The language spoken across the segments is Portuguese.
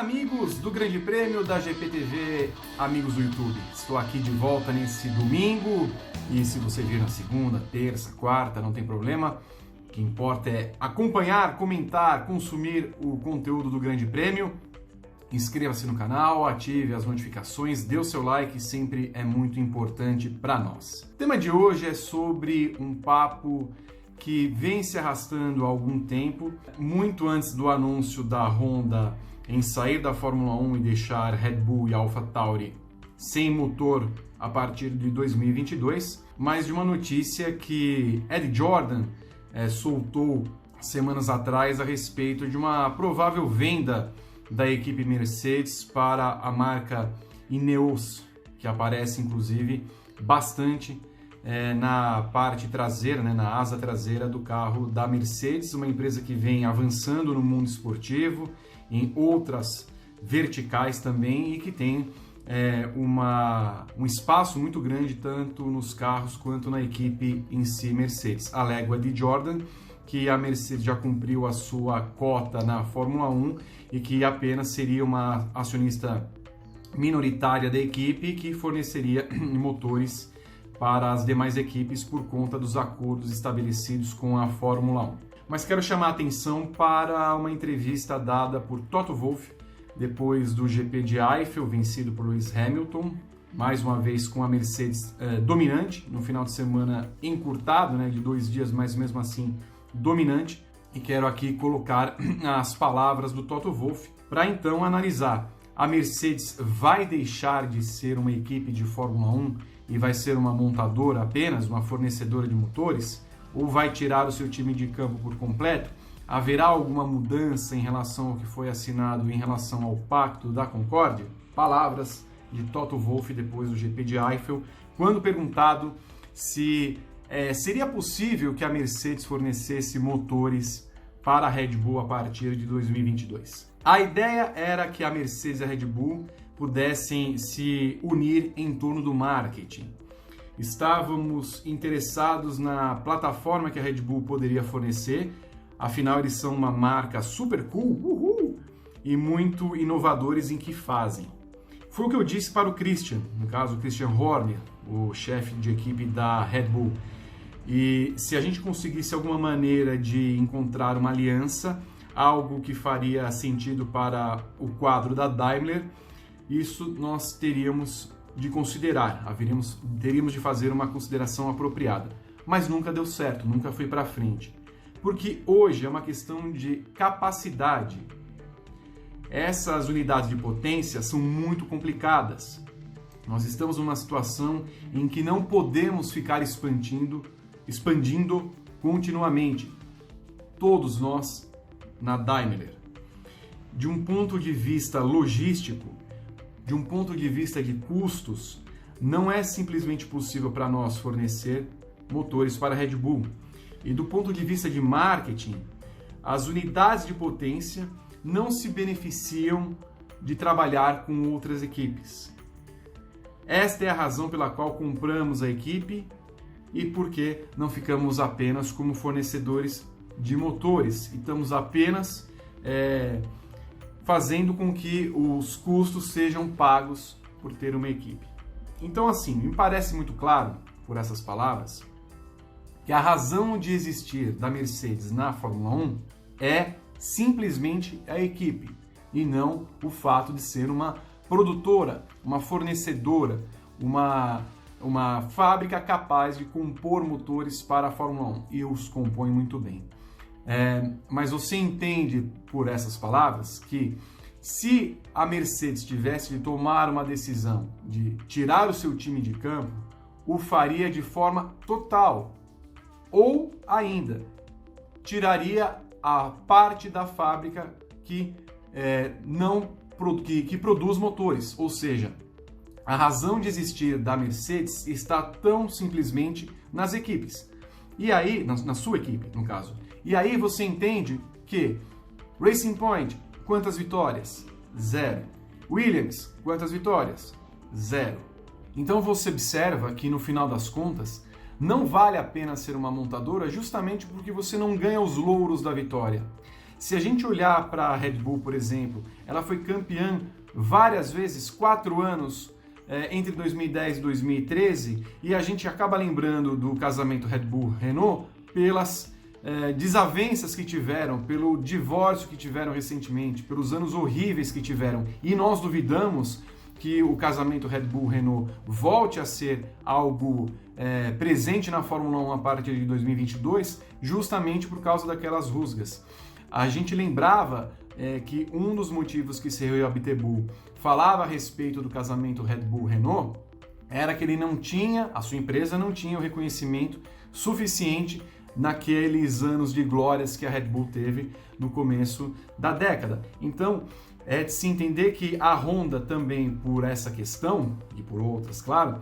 amigos do Grande Prêmio da GPTV, amigos do YouTube. Estou aqui de volta nesse domingo e se você vir na segunda, terça, quarta, não tem problema. O que importa é acompanhar, comentar, consumir o conteúdo do Grande Prêmio. Inscreva-se no canal, ative as notificações, dê o seu like, sempre é muito importante para nós. O tema de hoje é sobre um papo que vem se arrastando há algum tempo, muito antes do anúncio da Honda em sair da Fórmula 1 e deixar Red Bull e AlphaTauri sem motor a partir de 2022, mas de uma notícia que Ed Jordan soltou semanas atrás a respeito de uma provável venda da equipe Mercedes para a marca Ineos, que aparece inclusive bastante na parte traseira, na asa traseira do carro da Mercedes, uma empresa que vem avançando no mundo esportivo, em outras verticais também, e que tem um espaço muito grande tanto nos carros quanto na equipe em si Mercedes. A légua de Jordan, que a Mercedes já cumpriu a sua cota na Fórmula 1 e que apenas seria uma acionista minoritária da equipe que forneceria motores para as demais equipes por conta dos acordos estabelecidos com a Fórmula 1. Mas quero chamar a atenção para uma entrevista dada por Toto Wolff depois do GP de Eifel, vencido por Lewis Hamilton, mais uma vez com a Mercedes dominante, no final de semana encurtado, de 2 dias, mas mesmo assim dominante. E quero aqui colocar as palavras do Toto Wolff para então analisar: a Mercedes vai deixar de ser uma equipe de Fórmula 1 e vai ser uma montadora apenas, uma fornecedora de motores? Ou vai tirar o seu time de campo por completo? Haverá alguma mudança em relação ao que foi assinado em relação ao Pacto da Concórdia? Palavras de Toto Wolff depois do GP de Eifel, quando perguntado se seria possível que a Mercedes fornecesse motores para a Red Bull a partir de 2022. A ideia era que a Mercedes e a Red Bull pudessem se unir em torno do marketing. Estávamos interessados na plataforma que a Red Bull poderia fornecer, afinal eles são uma marca super cool, e muito inovadores em que fazem. Foi o que eu disse para o Christian, no caso o Christian Horner, o chefe de equipe da Red Bull. E se a gente conseguisse alguma maneira de encontrar uma aliança, algo que faria sentido para o quadro da Daimler, isso nós teríamos de considerar, teríamos de fazer uma consideração apropriada. Mas nunca deu certo, nunca foi para frente. Porque hoje é uma questão de capacidade. Essas unidades de potência são muito complicadas. Nós estamos numa situação em que não podemos ficar expandindo continuamente. Todos nós na Daimler. De um ponto de vista logístico, de um ponto de vista de custos, não é simplesmente possível para nós fornecer motores para a Red Bull. E do ponto de vista de marketing, as unidades de potência não se beneficiam de trabalhar com outras equipes. Esta é a razão pela qual compramos a equipe e por que não ficamos apenas como fornecedores de motores e estamos apenas fazendo com que os custos sejam pagos por ter uma equipe. Então, assim, me parece muito claro, por essas palavras, que a razão de existir da Mercedes na Fórmula 1 é simplesmente a equipe, e não o fato de ser uma produtora, uma fornecedora, uma fábrica capaz de compor motores para a Fórmula 1, e os compõe muito bem. Mas você entende por essas palavras que se a Mercedes tivesse de tomar uma decisão de tirar o seu time de campo, o faria de forma total, ou ainda tiraria a parte da fábrica que produz motores, ou seja, a razão de existir da Mercedes está tão simplesmente nas equipes. E aí, na sua equipe, no caso. E aí você entende que Racing Point, quantas vitórias? 0. Williams, quantas vitórias? 0. Então você observa que no final das contas, não vale a pena ser uma montadora justamente porque você não ganha os louros da vitória. Se a gente olhar para a Red Bull, por exemplo, ela foi campeã várias vezes, 4 anos entre 2010 e 2013, e a gente acaba lembrando do casamento Red Bull-Renault pelas desavenças que tiveram, pelo divórcio que tiveram recentemente, pelos anos horríveis que tiveram, e nós duvidamos que o casamento Red Bull-Renault volte a ser algo presente na Fórmula 1 a partir de 2022, justamente por causa daquelas rusgas. A gente lembrava que um dos motivos que Cyril Abiteboul falava a respeito do casamento Red Bull-Renault era que ele não tinha, a sua empresa não tinha o reconhecimento suficiente naqueles anos de glórias que a Red Bull teve no começo da década. Então, é de se entender que a Honda também, por essa questão, e por outras, claro,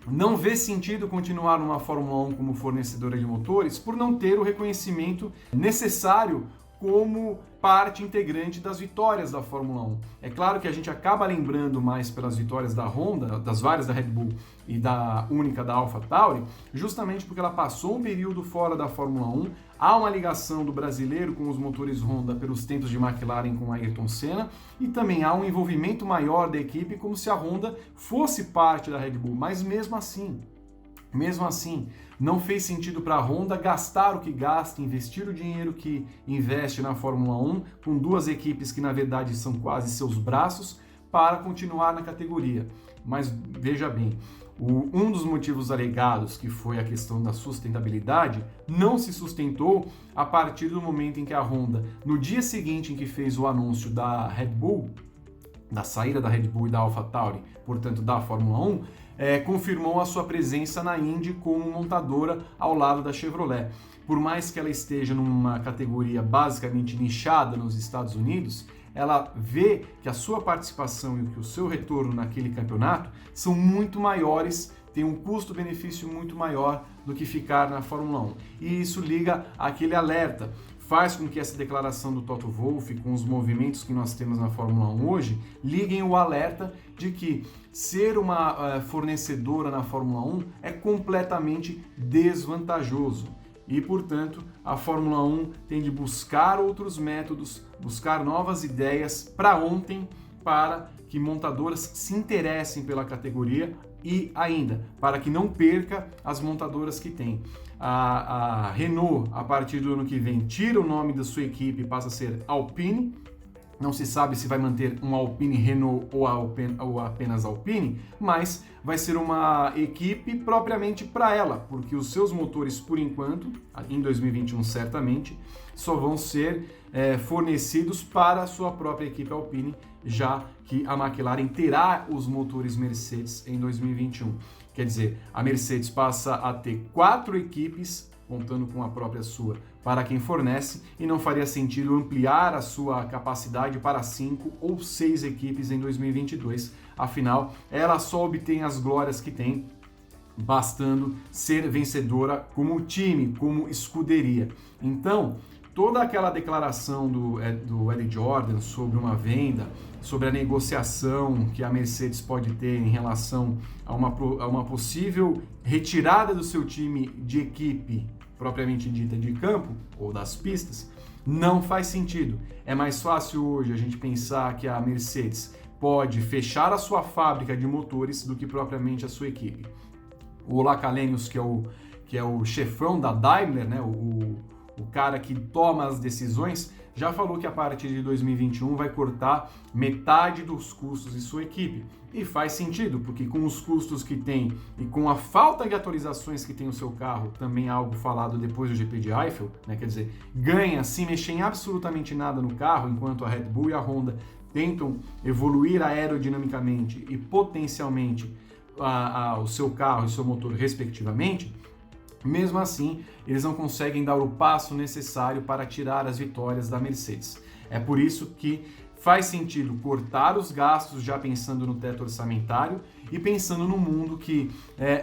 não vê sentido continuar numa Fórmula 1 como fornecedora de motores por não ter o reconhecimento necessário como parte integrante das vitórias da Fórmula 1. É claro que a gente acaba lembrando mais pelas vitórias da Honda, das várias da Red Bull e da única da AlphaTauri, justamente porque ela passou um período fora da Fórmula 1, há uma ligação do brasileiro com os motores Honda pelos tempos de McLaren com Ayrton Senna, e também há um envolvimento maior da equipe como se a Honda fosse parte da Red Bull, mas mesmo assim, não fez sentido para a Honda gastar o que gasta, investir o dinheiro que investe na Fórmula 1, com duas equipes que na verdade são quase seus braços, para continuar na categoria. Mas veja bem, um dos motivos alegados, que foi a questão da sustentabilidade, não se sustentou a partir do momento em que a Honda, no dia seguinte em que fez o anúncio da Red Bull, da saída da Red Bull e da AlphaTauri, portanto da Fórmula 1, confirmou a sua presença na Indy como montadora ao lado da Chevrolet. Por mais que ela esteja numa categoria basicamente nichada nos Estados Unidos, ela vê que a sua participação e que o seu retorno naquele campeonato são muito maiores, tem um custo-benefício muito maior do que ficar na Fórmula 1. E isso liga àquele alerta, faz com que essa declaração do Toto Wolff, com os movimentos que nós temos na Fórmula 1 hoje, liguem o alerta de que ser uma fornecedora na Fórmula 1 é completamente desvantajoso. E, portanto, a Fórmula 1 tem de buscar outros métodos, buscar novas ideias para ontem, para que montadoras se interessem pela categoria e ainda, para que não perca as montadoras que tem. A Renault, a partir do ano que vem, tira o nome da sua equipe e passa a ser Alpine. Não se sabe se vai manter um Alpine Renault ou apenas Alpine, mas vai ser uma equipe propriamente para ela, porque os seus motores, por enquanto, em 2021 certamente, só vão ser fornecidos para a sua própria equipe Alpine, já que a McLaren terá os motores Mercedes em 2021. Quer dizer, a Mercedes passa a ter 4 equipes, contando com a própria sua, para quem fornece, e não faria sentido ampliar a sua capacidade para 5 ou 6 equipes em 2022. Afinal, ela só obtém as glórias que tem, bastando ser vencedora como time, como escuderia. Então, toda aquela declaração do Eddie Jordan sobre uma venda, sobre a negociação que a Mercedes pode ter em relação a uma possível retirada do seu time de equipe propriamente dita de campo ou das pistas, não faz sentido. É mais fácil hoje a gente pensar que a Mercedes pode fechar a sua fábrica de motores do que propriamente a sua equipe. O Ola Källenius, que é o chefão da Daimler, né, o cara que toma as decisões, já falou que a partir de 2021 vai cortar metade dos custos de sua equipe. E faz sentido, porque com os custos que tem e com a falta de atualizações que tem o seu carro, também algo falado depois do GP de Eiffel, né? Quer dizer, ganha sem mexer em absolutamente nada no carro, enquanto a Red Bull e a Honda tentam evoluir aerodinamicamente e potencialmente o seu carro e o seu motor respectivamente. Mesmo assim, eles não conseguem dar o passo necessário para tirar as vitórias da Mercedes. É por isso que faz sentido cortar os gastos já pensando no teto orçamentário e pensando no mundo que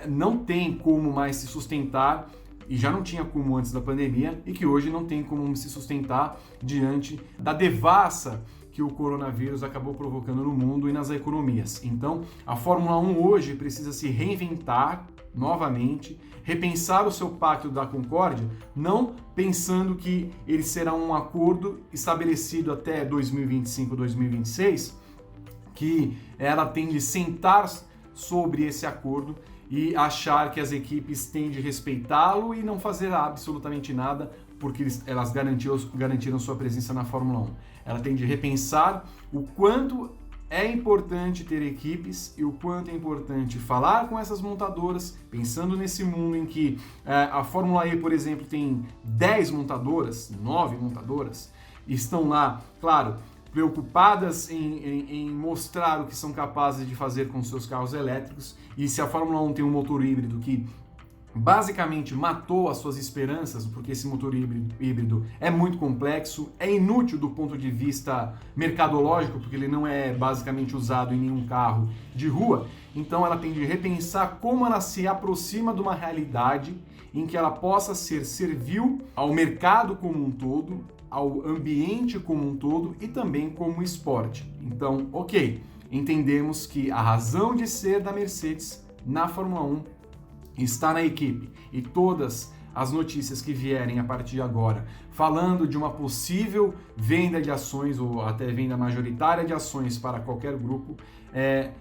não tem como mais se sustentar, e já não tinha como antes da pandemia, e que hoje não tem como se sustentar diante da devassa que o coronavírus acabou provocando no mundo e nas economias. Então, a Fórmula 1 hoje precisa se reinventar novamente, repensar o seu pacto da concórdia, não pensando que ele será um acordo estabelecido até 2025, 2026, que ela tem de sentar sobre esse acordo e achar que as equipes têm de respeitá-lo e não fazer absolutamente nada porque elas garantiram sua presença na Fórmula 1. Ela tem de repensar o quanto é importante ter equipes e o quanto é importante falar com essas montadoras, pensando nesse mundo em que a Fórmula E, por exemplo, tem 10 montadoras, 9 montadoras, e estão lá, claro, preocupadas em mostrar o que são capazes de fazer com seus carros elétricos, e se a Fórmula 1 tem um motor híbrido que basicamente matou as suas esperanças, porque esse motor híbrido é muito complexo, é inútil do ponto de vista mercadológico, porque ele não é basicamente usado em nenhum carro de rua, então ela tem de repensar como ela se aproxima de uma realidade em que ela possa ser servil ao mercado como um todo, ao ambiente como um todo e também como esporte. Então, ok, entendemos que a razão de ser da Mercedes na Fórmula 1 está na equipe, e todas as notícias que vierem a partir de agora falando de uma possível venda de ações ou até venda majoritária de ações para qualquer grupo,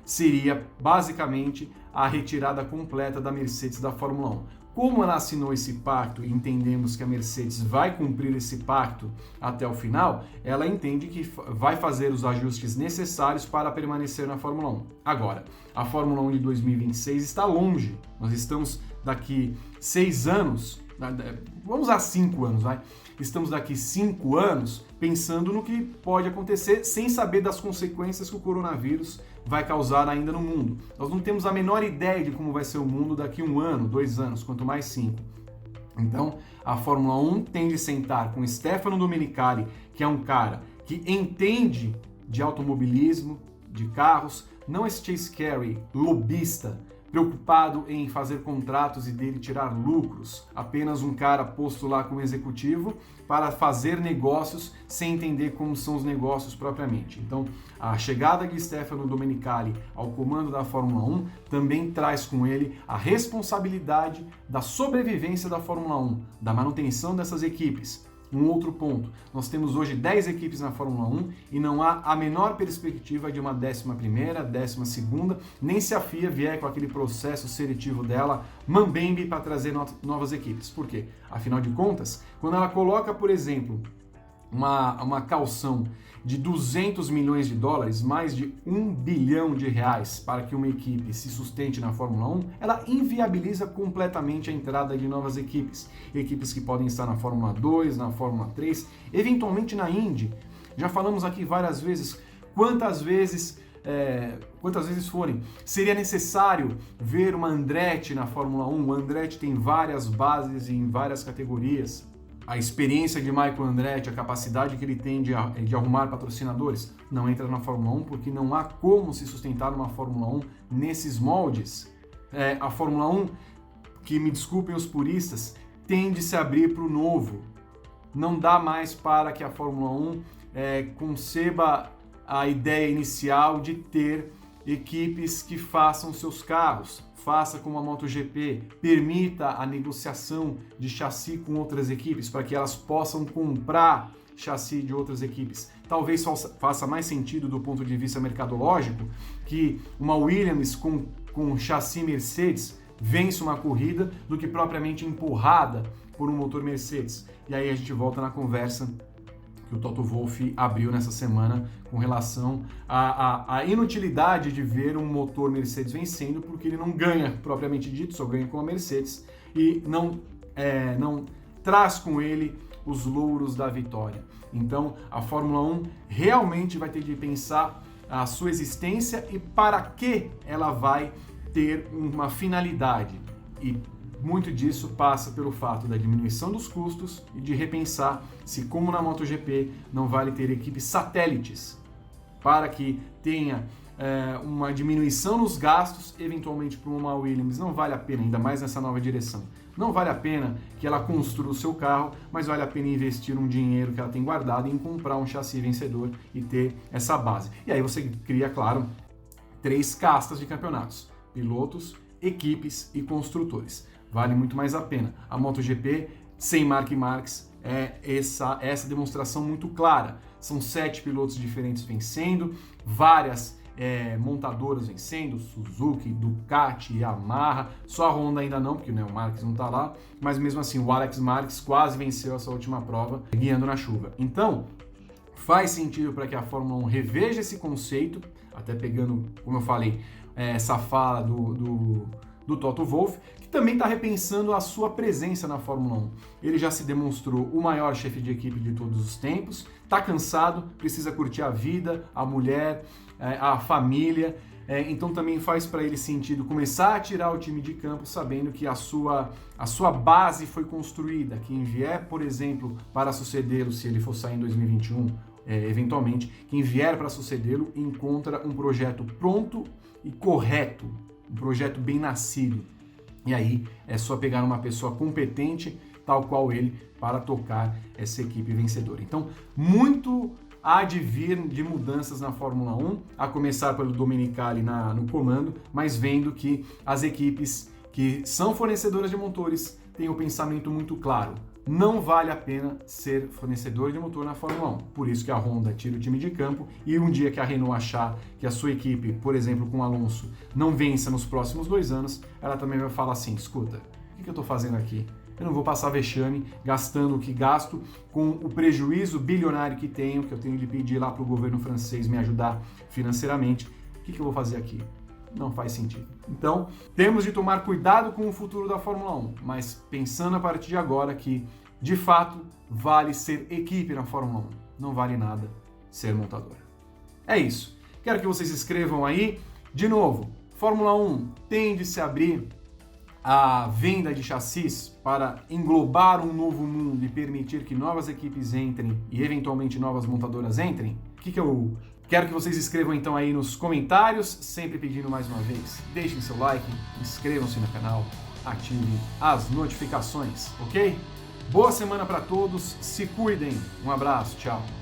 seria basicamente a retirada completa da Mercedes da Fórmula 1. Como ela assinou esse pacto e entendemos que a Mercedes vai cumprir esse pacto até o final, ela entende que vai fazer os ajustes necessários para permanecer na Fórmula 1. Agora, a Fórmula 1 de 2026 está longe. Nós estamos daqui 6 anos, vamos a 5 anos, vai? Estamos daqui 5 anos pensando no que pode acontecer sem saber das consequências que o coronavírus vai causar ainda no mundo. Nós não temos a menor ideia de como vai ser o mundo daqui 1 ano, 2 anos, quanto mais 5. Então, a Fórmula 1 tem de sentar com Stefano Domenicali, que é um cara que entende de automobilismo, de carros, não esse Chase Carey, lobista, preocupado em fazer contratos e dele tirar lucros, apenas um cara posto lá como executivo para fazer negócios sem entender como são os negócios propriamente. Então, a chegada de Stefano Domenicali ao comando da Fórmula 1 também traz com ele a responsabilidade da sobrevivência da Fórmula 1, da manutenção dessas equipes. Um outro ponto, nós temos hoje 10 equipes na Fórmula 1 e não há a menor perspectiva de uma 11ª, 12ª, nem se a FIA vier com aquele processo seletivo dela, mambembe, para trazer novas equipes. Por quê? Afinal de contas, quando ela coloca, por exemplo, uma caução de 200 milhões de dólares, mais de 1 bilhão de reais para que uma equipe se sustente na Fórmula 1, ela inviabiliza completamente a entrada de novas equipes. Equipes que podem estar na Fórmula 2, na Fórmula 3, eventualmente na Indy. Já falamos aqui várias vezes, quantas vezes forem, seria necessário ver uma Andretti na Fórmula 1. O Andretti tem várias bases em várias categorias. A experiência de Michael Andretti, a capacidade que ele tem de arrumar patrocinadores, não entra na Fórmula 1 porque não há como se sustentar uma Fórmula 1 nesses moldes. A Fórmula 1, que me desculpem os puristas, tem de se abrir para o novo. Não dá mais para que a Fórmula 1 conceba a ideia inicial de ter equipes que façam seus carros. Faça como a MotoGP, permita a negociação de chassi com outras equipes para que elas possam comprar chassi de outras equipes. Talvez faça mais sentido do ponto de vista mercadológico que uma Williams com chassi Mercedes vence uma corrida do que propriamente empurrada por um motor Mercedes. E aí a gente volta na conversa que o Toto Wolff abriu nessa semana com relação à inutilidade de ver um motor Mercedes vencendo, porque ele não ganha propriamente dito, só ganha com a Mercedes e não traz com ele os louros da vitória. Então a Fórmula 1 realmente vai ter de pensar a sua existência e para que ela vai ter uma finalidade. E muito disso passa pelo fato da diminuição dos custos e de repensar se, como na MotoGP, não vale ter equipes satélites para que tenha uma diminuição nos gastos, eventualmente para uma Williams. Não vale a pena, ainda mais nessa nova direção. Não vale a pena que ela construa o seu carro, mas vale a pena investir um dinheiro que ela tem guardado em comprar um chassi vencedor e ter essa base. E aí você cria, claro, 3 castas de campeonatos: pilotos, equipes e construtores. Vale muito mais a pena. A MotoGP, sem Marc Marques, é essa demonstração muito clara. São 7 pilotos diferentes vencendo, várias montadoras vencendo, Suzuki, Ducati, Yamaha, só a Honda ainda não, porque o Marques não está lá, mas mesmo assim o Alex Marques quase venceu essa última prova guiando na chuva. Então, faz sentido para que a Fórmula 1 reveja esse conceito, até pegando, como eu falei, essa fala do Toto Wolff, que também está repensando a sua presença na Fórmula 1. Ele já se demonstrou o maior chefe de equipe de todos os tempos, está cansado, precisa curtir a vida, a mulher, a família, então também faz para ele sentido começar a tirar o time de campo, sabendo que a sua base foi construída. Quem vier, por exemplo, para sucedê-lo, se ele for sair em 2021, eventualmente, quem vier para sucedê-lo encontra um projeto pronto e correto, um projeto bem nascido. E aí é só pegar uma pessoa competente, tal qual ele, para tocar essa equipe vencedora. Então, muito há de vir de mudanças na Fórmula 1, a começar pelo Domenicali no comando, mas vendo que as equipes que são fornecedoras de motores têm um pensamento muito claro. Não vale a pena ser fornecedor de motor na Fórmula 1. Por isso que a Honda tira o time de campo e um dia que a Renault achar que a sua equipe, por exemplo, com o Alonso, não vença nos próximos 2 anos, ela também vai falar assim, escuta, o que eu estou fazendo aqui? Eu não vou passar vexame gastando o que gasto com o prejuízo bilionário que tenho, que eu tenho de pedir lá para o governo francês me ajudar financeiramente. O que eu vou fazer aqui? Não faz sentido. Então, temos de tomar cuidado com o futuro da Fórmula 1, mas pensando a partir de agora que, de fato, vale ser equipe na Fórmula 1. Não vale nada ser montadora. É isso. Quero que vocês escrevam aí. De novo, Fórmula 1 tem de se abrir a venda de chassis para englobar um novo mundo e permitir que novas equipes entrem e eventualmente novas montadoras entrem? Quero que vocês escrevam então aí nos comentários, sempre pedindo mais uma vez, deixem seu like, inscrevam-se no canal, ativem as notificações, ok? Boa semana para todos, se cuidem, um abraço, tchau!